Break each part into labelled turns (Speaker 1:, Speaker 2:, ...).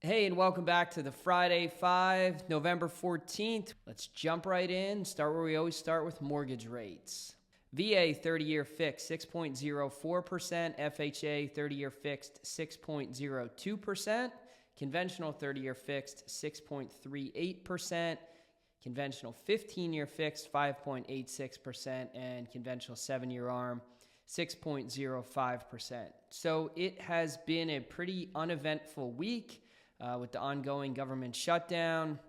Speaker 1: Hey, and welcome back to the Friday 5, November 14th. Let's jump right in. Start where we always start with mortgage rates. VA 30-year fixed 6.04%, FHA 30-year fixed 6.02%, conventional 30-year fixed 6.38%, conventional 15-year fixed 5.86%, and conventional 7-year ARM 6.05%. So it has been a pretty uneventful week with the ongoing government shutdown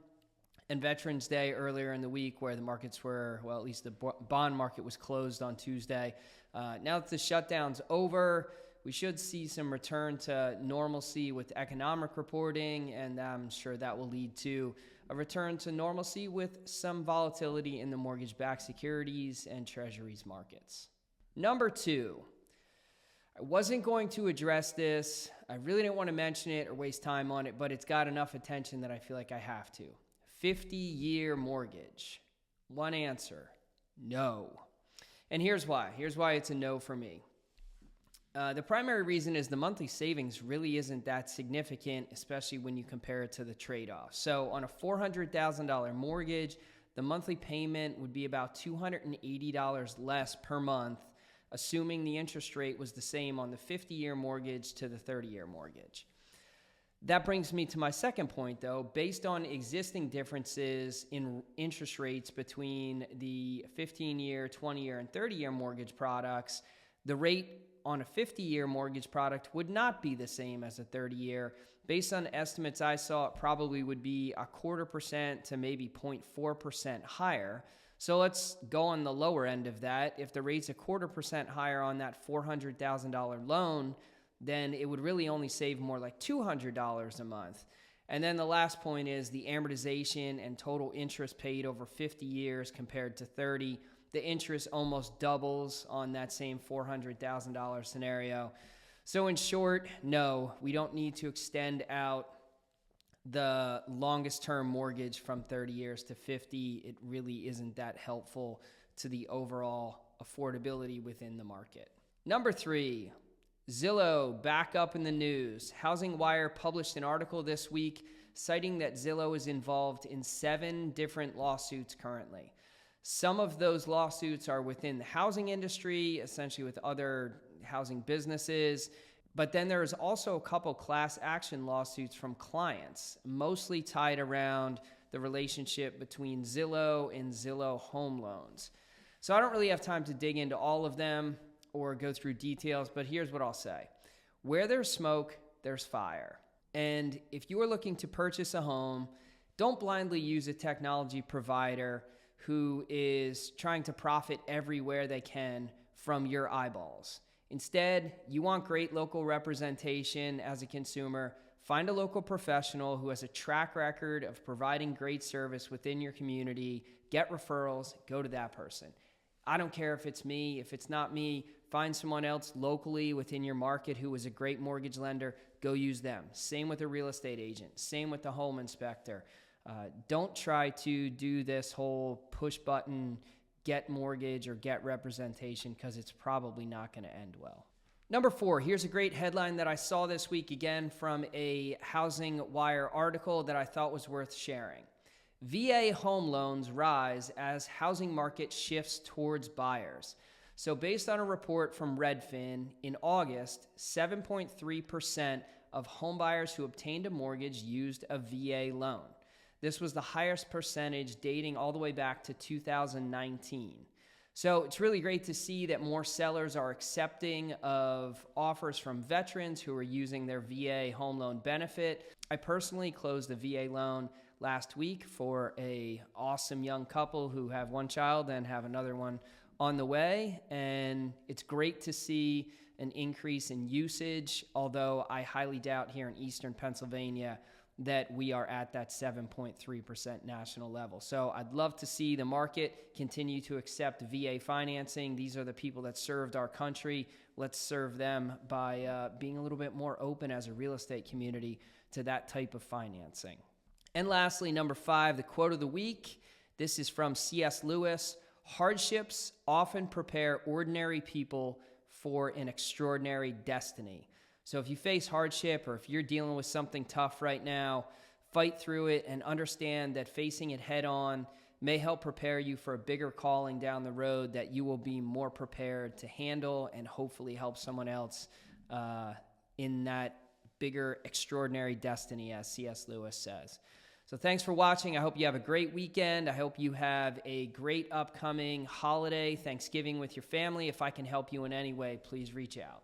Speaker 1: and Veterans Day earlier in the week, where the markets were, well, at least the bond market was closed on Tuesday. Now that the shutdown's over, we should see some return to normalcy with economic reporting, and I'm sure that will lead to a return to normalcy with some volatility in the mortgage-backed securities and treasuries markets. Number two, I wasn't going to address this. I really didn't want to mention it or waste time on it, but it's got enough attention that I feel like I have to. 50-year mortgage. One answer, no. And here's why. Here's why it's a no for me. The primary reason is the monthly savings really isn't that significant, especially when you compare it to the trade-off. So on a $400,000 mortgage, the monthly payment would be about $280 less per month, assuming the interest rate was the same on the 50-year mortgage to the 30-year mortgage. That brings me to my second point, though. Based on existing differences in interest rates between the 15-year, 20-year, and 30-year mortgage products, the rate on a 50-year mortgage product would not be the same as a 30-year. Based on estimates I saw, it probably would be 0.25% to maybe 0.4% higher. So let's go on the lower end of that. If the rate's 0.25% higher on that $400,000 loan, then it would really only save more like $200 a month. And then the last point is the amortization and total interest paid over 50 years compared to 30. The interest almost doubles on that same $400,000 scenario. So in short, no, we don't need to extend out the longest term mortgage from 30 years to 50. It really isn't that helpful to the overall affordability within the market. Number three, Zillow back up in the news. Housing Wire published an article this week citing that Zillow is involved in 7 different lawsuits currently. Some of those lawsuits are within the housing industry, essentially with other housing businesses. But then there's also a couple class action lawsuits from clients, mostly tied around the relationship between Zillow and Zillow Home Loans. So I don't really have time to dig into all of them or go through details, but here's what I'll say. Where there's smoke, there's fire. And if you are looking to purchase a home, don't blindly use a technology provider who is trying to profit everywhere they can from your eyeballs. Instead, you want great local representation as a consumer. Find a local professional who has a track record of providing great service within your community. Get referrals, go to that person. I don't care if it's me. If it's not me, find someone else locally within your market who is a great mortgage lender. Go use them. Same with a real estate agent. Same with the home inspector. Don't try to do this whole push button, get mortgage or get representation, because it's probably not going to end well. Number 4, here's a great headline that I saw this week, again from a Housing Wire article that I thought was worth sharing. VA home loans rise as housing market shifts towards buyers. So based on a report from Redfin, in August, 7.3% of homebuyers who obtained a mortgage used a VA loan. This was the highest percentage dating all the way back to 2019. So it's really great to see that more sellers are accepting of offers from veterans who are using their VA home loan benefit. I personally closed a VA loan last week for an awesome young couple who have one child and have another one on the way. And it's great to see an increase in usage, although I highly doubt here in Eastern Pennsylvania that we are at that 7.3% national level. So I'd love to see the market continue to accept VA financing. These are the people that served our country. Let's serve them by being a little bit more open as a real estate community to that type of financing. And lastly, number 5, the quote of the week. This is from C.S. Lewis. Hardships often prepare ordinary people for an extraordinary destiny. So if you face hardship or if you're dealing with something tough right now, fight through it and understand that facing it head on may help prepare you for a bigger calling down the road that you will be more prepared to handle and hopefully help someone else in that bigger, extraordinary destiny, as C.S. Lewis says. So thanks for watching. I hope you have a great weekend. I hope you have a great upcoming holiday, Thanksgiving with your family. If I can help you in any way, please reach out.